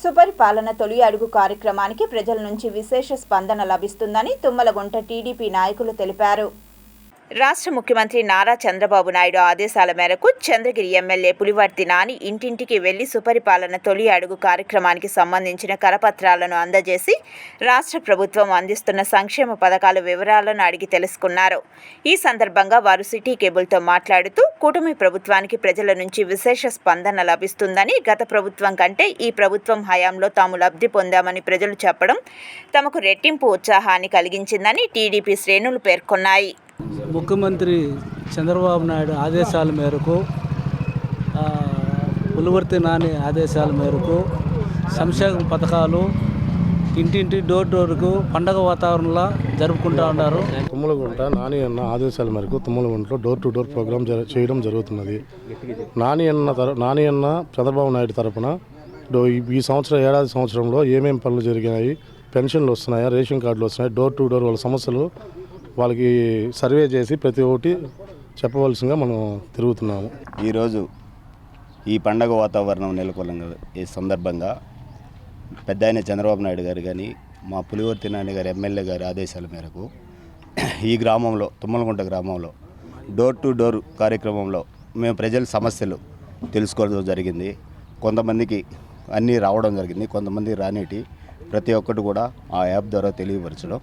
సుపరిపాలన తొలి అడుగు కార్యక్రమానికి ప్రజల నుంచి విశేష స్పందన లభిస్తుందని తుమ్మలగుంట టీడీపీ నాయకులు తెలిపారు. రాష్ట్ర ముఖ్యమంత్రి నారా చంద్రబాబు నాయుడు ఆదేశాల మేరకు చంద్రగిరి ఎమ్మెల్యే పులివర్తి నాని ఇంటింటికి వెళ్లి సుపరిపాలన తొలి అడుగు కార్యక్రమానికి సంబంధించిన కరపత్రాలను అందజేసి రాష్ట్ర ప్రభుత్వం అందిస్తున్న సంక్షేమ పథకాల వివరాలను అడిగి తెలుసుకున్నారు. ఈ సందర్భంగా వారు సిటీ కేబుల్తో మాట్లాడుతూ కూటమి ప్రభుత్వానికి ప్రజల నుంచి విశేష స్పందన లభిస్తుందని, గత ప్రభుత్వం కంటే ఈ ప్రభుత్వం హయాంలో తాము లబ్ధి పొందామని ప్రజలు చెప్పడం తమకు రెట్టింపు ఉత్సాహాన్ని కలిగించిందని టీడీపీ శ్రేణులు పేర్కొన్నాయి. ముఖ్యమంత్రి చంద్రబాబు నాయుడు ఆదేశాల మేరకు, పులివర్తి నాని ఆదేశాల మేరకు సంక్షేమ పథకాలు ఇంటింటి డోర్ డోర్కు పండగ వాతావరణంలో జరుపుకుంటూ ఉన్నారు. తుమ్మలగుంట నాని అన్న ఆదేశాల మేరకు తుమ్మలగుంటలో డోర్ టు డోర్ ప్రోగ్రాం చేయడం జరుగుతున్నది. నాని అన్న చంద్రబాబు నాయుడు తరఫున ఈ ఏడాది సంవత్సరంలో ఏమేమి పనులు జరిగినాయి, పెన్షన్లు వస్తున్నాయా, రేషన్ కార్డులు వస్తున్నాయి, డోర్ టు డోర్ వాళ్ళ సమస్యలు వాళ్ళకి సర్వే చేసి ప్రతి ఒక్కటి చెప్పవలసిందిగా మనం తిరుగుతున్నాము. ఈరోజు ఈ పండగ వాతావరణం నెలకొన్న ఈ సందర్భంగా పెద్ద ఆయన చంద్రబాబు నాయుడు గారు కానీ, మా పులివర్తి నాని గారు ఎమ్మెల్యే గారి ఆదేశాల మేరకు ఈ గ్రామంలో, తుమ్మలగుంట గ్రామంలో డోర్ టు డోర్ కార్యక్రమంలో మేము ప్రజల సమస్యలు తెలుసుకోవడం జరిగింది. కొంతమందికి అన్నీ రావడం జరిగింది, కొంతమంది రానేటి ప్రతి ఒక్కటి కూడా ఆ యాప్ ద్వారా తెలియపరచడం